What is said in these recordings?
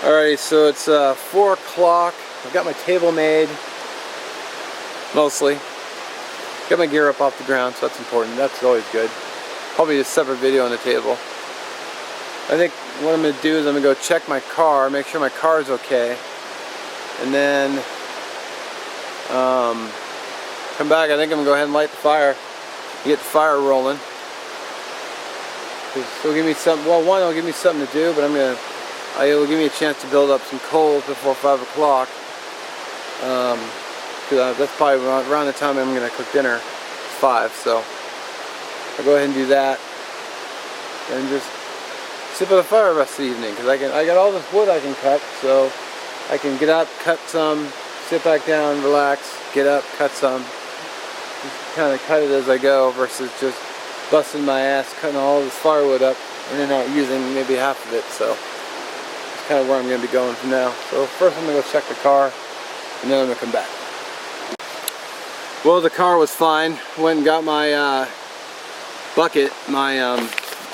Alrighty, so it's 4 o'clock. I've got my table made, mostly. Got my gear up off the ground, so that's important. That's always good. Probably a separate video on the table. I think what I'm going to do is I'm going to go check my car, make sure my car is okay, and then come back. I think I'm going to go ahead and light the fire, get the fire rolling. It'll give me something. Well, one, it'll give me something to do, but it'll give me a chance to build up some coals before 5 o'clock. Because that's probably around the time I'm going to cook dinner, 5. So I'll go ahead and do that, and just sit by the fire the rest of the evening. Because I got all this wood I can cut, so I can get up, cut some, sit back down, relax, get up, cut some. Just kind of cut it as I go versus just busting my ass cutting all this firewood up and then not using maybe half of it. So that's kind of where I'm going to be going from now. So first I'm going to go check the car, and then I'm going to come back. Well, the car was fine. Went and got my bucket, my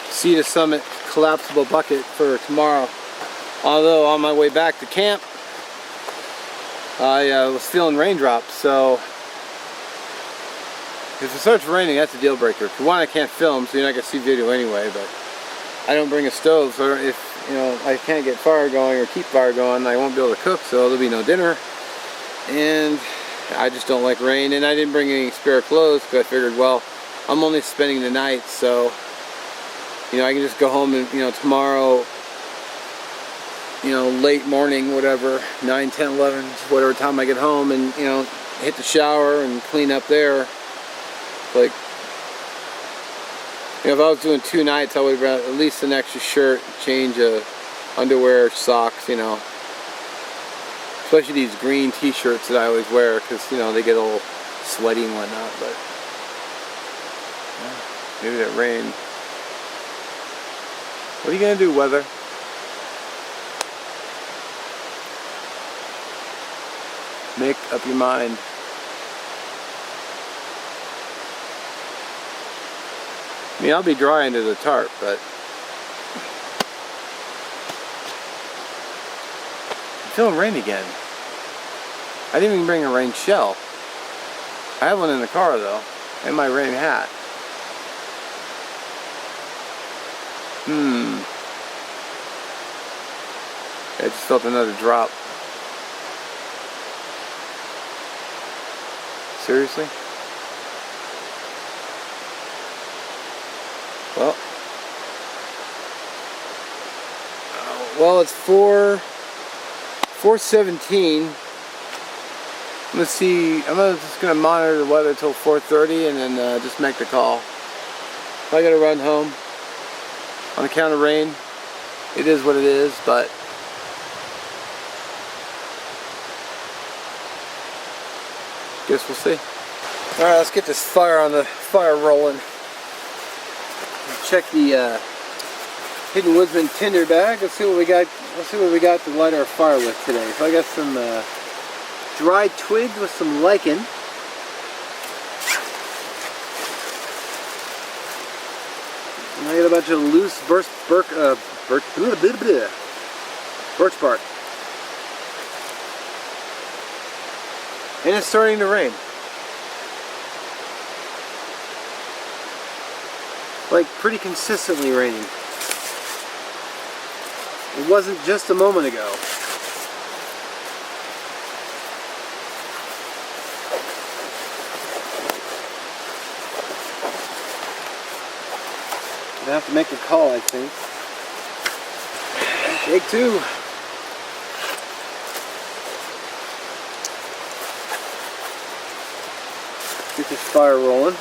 Sea to Summit collapsible bucket for tomorrow. Although on my way back to camp, I was feeling raindrops, so if it starts raining, that's a deal breaker. For one, I can't film, so you're not going to see video anyway, but I don't bring a stove, so if I can't get fire going or keep fire going, I won't be able to cook, so there'll be no dinner. And I just don't like rain, and I didn't bring any spare clothes because I figured, well, I'm only spending the night, so I can just go home and tomorrow, late morning, whatever, 9, 10, 11, whatever time I get home, and hit the shower and clean up there. Like, if I was doing 2 nights, I would have at least an extra shirt, change of underwear, socks, especially these green t-shirts that I always wear, because they get a little sweaty and whatnot. But maybe that rain. What are you gonna do, weather? Make up your mind. I mean, I'll be dry under the tarp, but I'm feeling rain again. I didn't even bring a rain shell. I have one in the car though, and my rain hat. I just felt another drop. Seriously? Well, it's 4:17. Let's see. I'm just gonna monitor the weather till 4:30, and then just make the call. If I gotta run home on account of rain, it is what it is. But guess we'll see. All right, let's get this fire rolling. Check the Hidden Woodsman tinder bag. Let's see what we got. Let's see what we got to light our fire with today. So I got some dried twigs with some lichen. And I got a bunch of loose birch bark. And it's starting to rain. Like pretty consistently raining. It wasn't just a moment ago. I have to make a call, I think. Take 2. Get this fire rolling.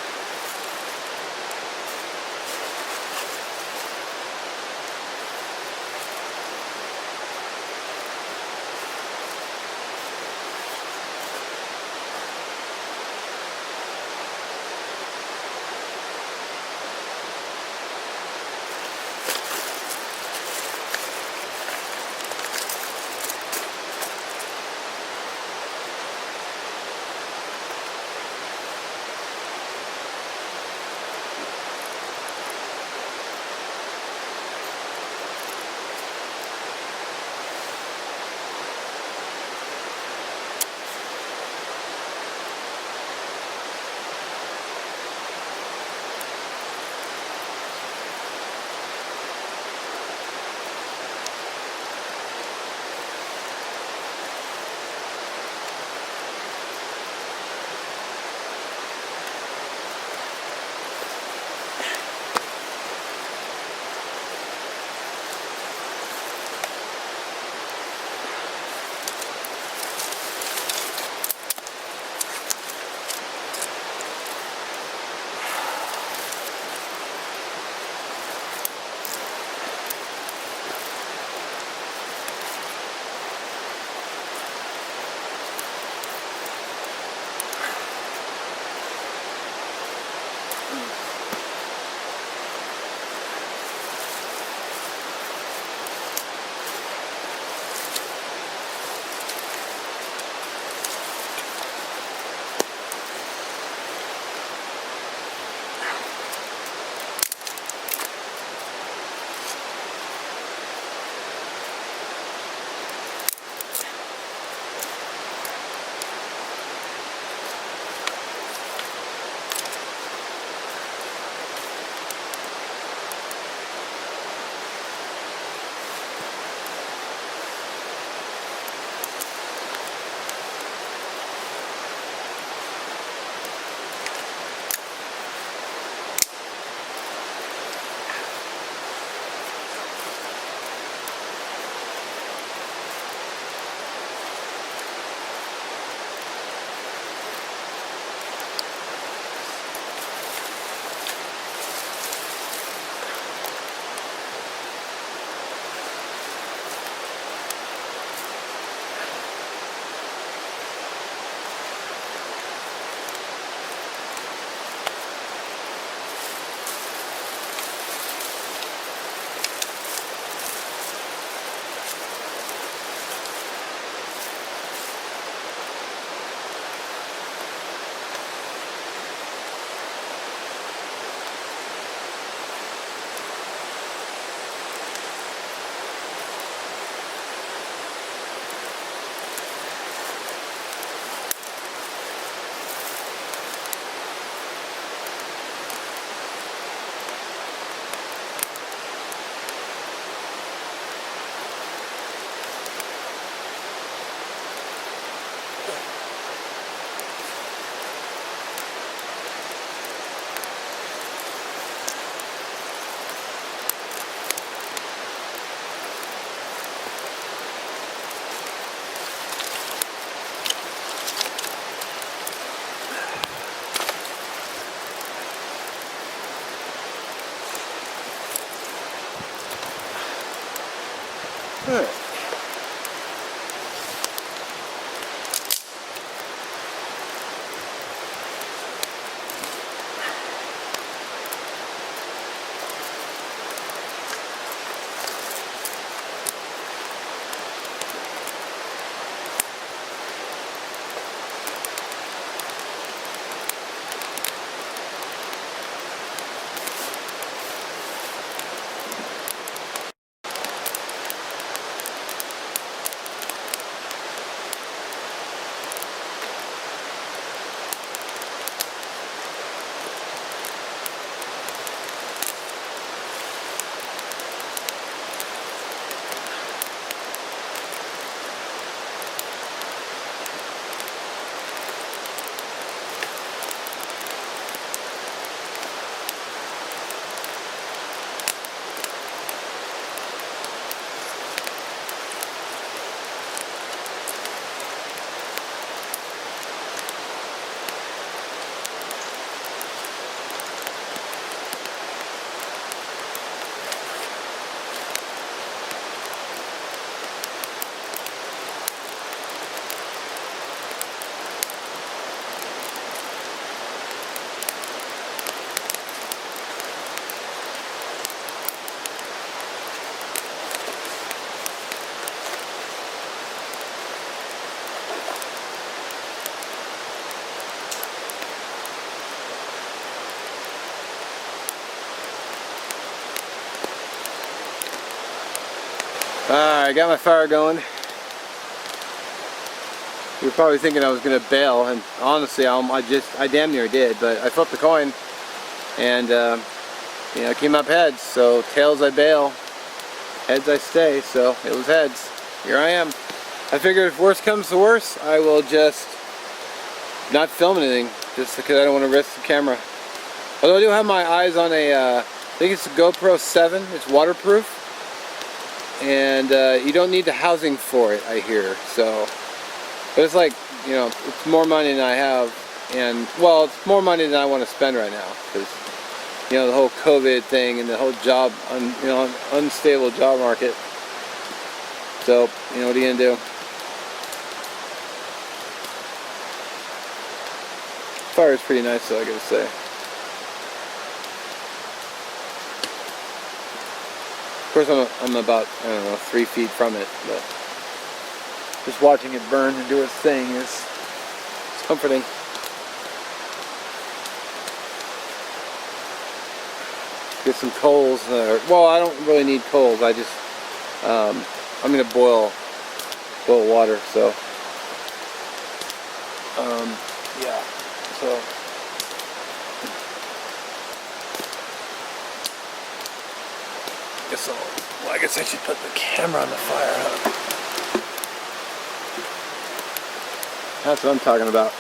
Alright. Alright, got my fire going. You're probably thinking I was going to bail, and honestly I damn near did, but I flipped the coin and you know, it came up heads, so tails I bail, heads I stay, so it was heads. Here I am. I figured if worst comes to worst, I will just not film anything, just because I don't want to risk the camera. Although I do have my eyes on a, I think it's a GoPro 7, it's waterproof, and you don't need the housing for it, I hear, so, but it's like, you know, it's more money than I have, and, well, it's more money than I want to spend right now, because, you know, the whole COVID thing and the whole job, you know, unstable job market, so, you know, what are you going to do? Fire is pretty nice though, I gotta say. Of course I'm about, I don't know, 3 feet from it, but just watching it burn and do its thing is comforting. Get some coals, well, I don't really need coals, I just, I'm gonna boil water, so, yeah. So, I guess I should put the camera on the fire, huh? That's what I'm talking about.